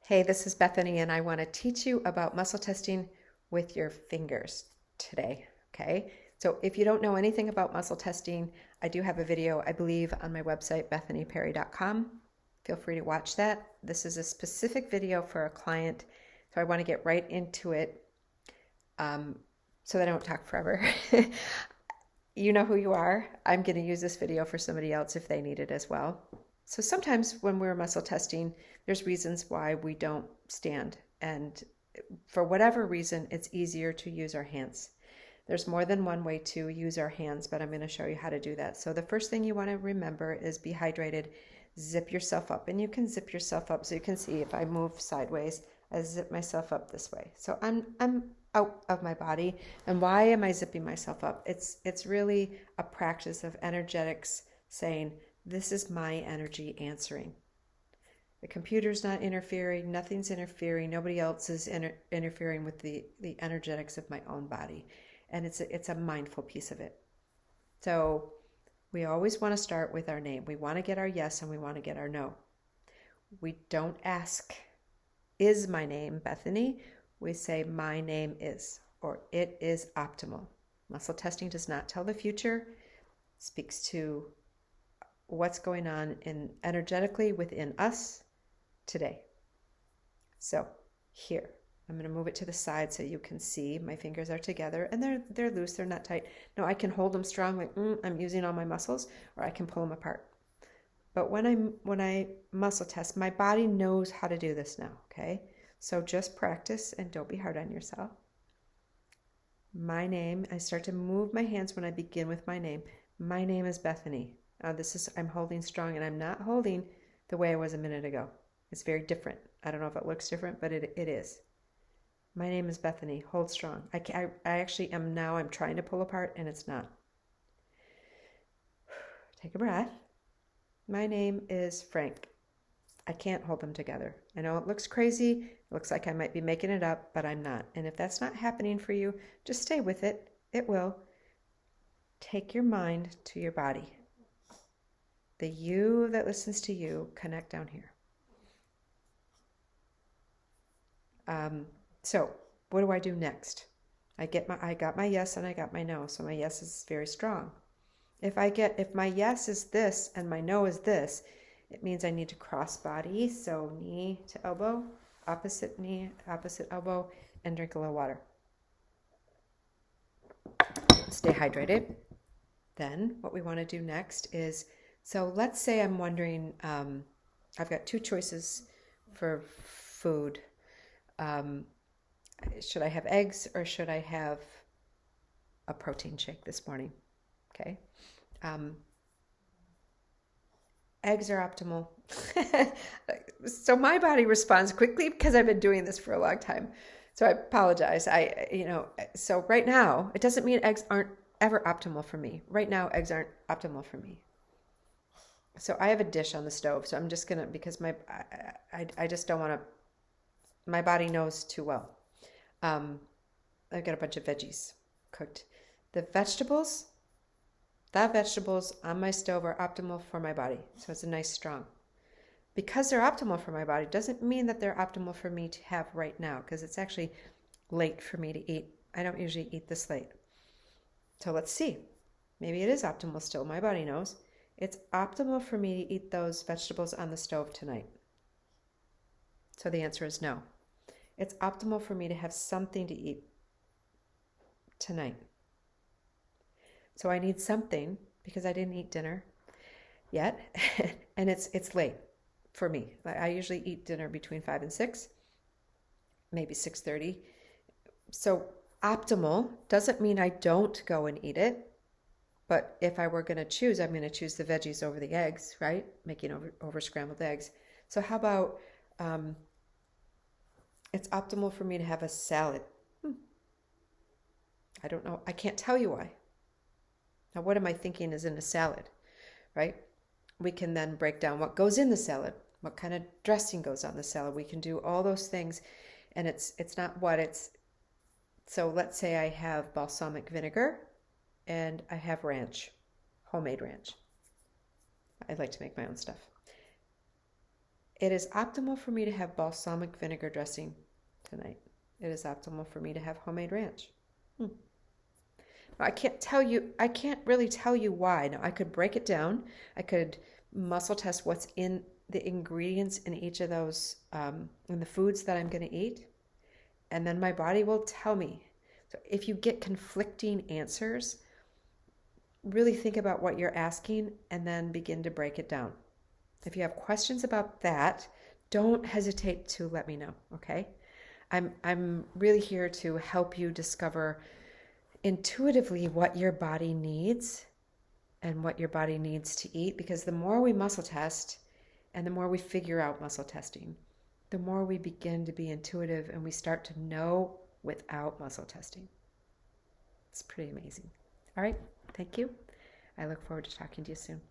Hey, this is Bethany, and I want to teach you about muscle testing with your fingers today. Okay, so if you don't know anything about muscle testing, I do have a video, I believe, on my website, bethanyperry.com. Feel free to watch that. This is a specific video for a client, so I want to get right into it so that I don't talk forever. You know who you are. I'm going to use this video for somebody else if they need it as well. So sometimes when we're muscle testing, there's reasons why we don't stand. And for whatever reason, it's easier to use our hands. There's more than one way to use our hands, but I'm going to show you how to do that. So the first thing you want to remember is be hydrated. Zip yourself up. And you can zip yourself up so you can see if I move sideways, I zip myself up this way. So I'm out of my body. And why am I zipping myself up? It's really a practice of energetics saying, this is my energy answering. The computer's not interfering, nothing's interfering, nobody else is interfering with the energetics of my own body. And it's a mindful piece of it. So we always want to start with our name. We want to get our yes and we want to get our no. We don't ask, is my name Bethany? We say, my name is, or it is optimal. Muscle testing does not tell the future. It speaks to what's going on energetically within us today. So here, I'm going to move it to the side so you can see my fingers are together and they're loose, they're not tight. Now I can hold them strong like I'm using all my muscles, or I can pull them apart. But when I muscle test, my body knows how to do this now, okay? So just practice and don't be hard on yourself. My name, I start to move my hands when I begin with my name. My name is Bethany. I'm holding strong, and I'm not holding the way I was a minute ago. It's very different. I don't know if it looks different, but it is. My name is Bethany. Hold strong. I actually am now. I'm trying to pull apart, and it's not. Take a breath. My name is Frank. I can't hold them together. I know it looks crazy. It looks like I might be making it up, but I'm not. And if that's not happening for you, just stay with it. It will. Take your mind to your body. The you that listens to you, connect down here. So what do I do next? I got my yes and I got my no. So my yes is very strong. If my yes is this and my no is this, it means I need to cross body. So knee to elbow, opposite knee, opposite elbow, and drink a little water. Stay hydrated. Then what we want to do next is, so let's say I'm wondering, I've got two choices for food. Should I have eggs or should I have a protein shake this morning? Okay. Eggs are optimal. So my body responds quickly because I've been doing this for a long time. So I apologize. So right now, it doesn't mean eggs aren't ever optimal for me. Right now, eggs aren't optimal for me. So I have a dish on the stove. So I'm just gonna, because I just don't want to, my body knows too well. I've got a bunch of veggies cooked. The vegetables on my stove are optimal for my body. So it's a nice strong. Because they're optimal for my body doesn't mean that they're optimal for me to have right now, because it's actually late for me to eat. I don't usually eat this late. So let's see. Maybe it is optimal still. My body knows. It's optimal for me to eat those vegetables on the stove tonight. So the answer is no. It's optimal for me to have something to eat tonight. So I need something because I didn't eat dinner yet, and it's late for me. I usually eat dinner between 5 and 6, maybe 6:30. So optimal doesn't mean I don't go and eat it, but if I were going to choose, I'm going to choose the veggies over the eggs, right? Making over scrambled eggs. So how about it's optimal for me to have a salad? I don't know. I can't tell you why. Now, what am I thinking is in a salad, right? We can then break down what goes in the salad, what kind of dressing goes on the salad. We can do all those things, and it's not what it's. So let's say I have balsamic vinegar and I have ranch, homemade ranch. I like to make my own stuff. It is optimal for me to have balsamic vinegar dressing tonight. It is optimal for me to have homemade ranch. I can't really tell you why. Now, I could break it down. I could muscle test what's in the ingredients in each of those, in the foods that I'm going to eat. And then my body will tell me. So if you get conflicting answers, really think about what you're asking and then begin to break it down. If you have questions about that, don't hesitate to let me know, okay? I'm really here to help you discover intuitively what your body needs and what your body needs to eat, because the more we muscle test and the more we figure out muscle testing, the more we begin to be intuitive and we start to know without muscle testing. It's pretty amazing. All right, thank you. I look forward to talking to you soon.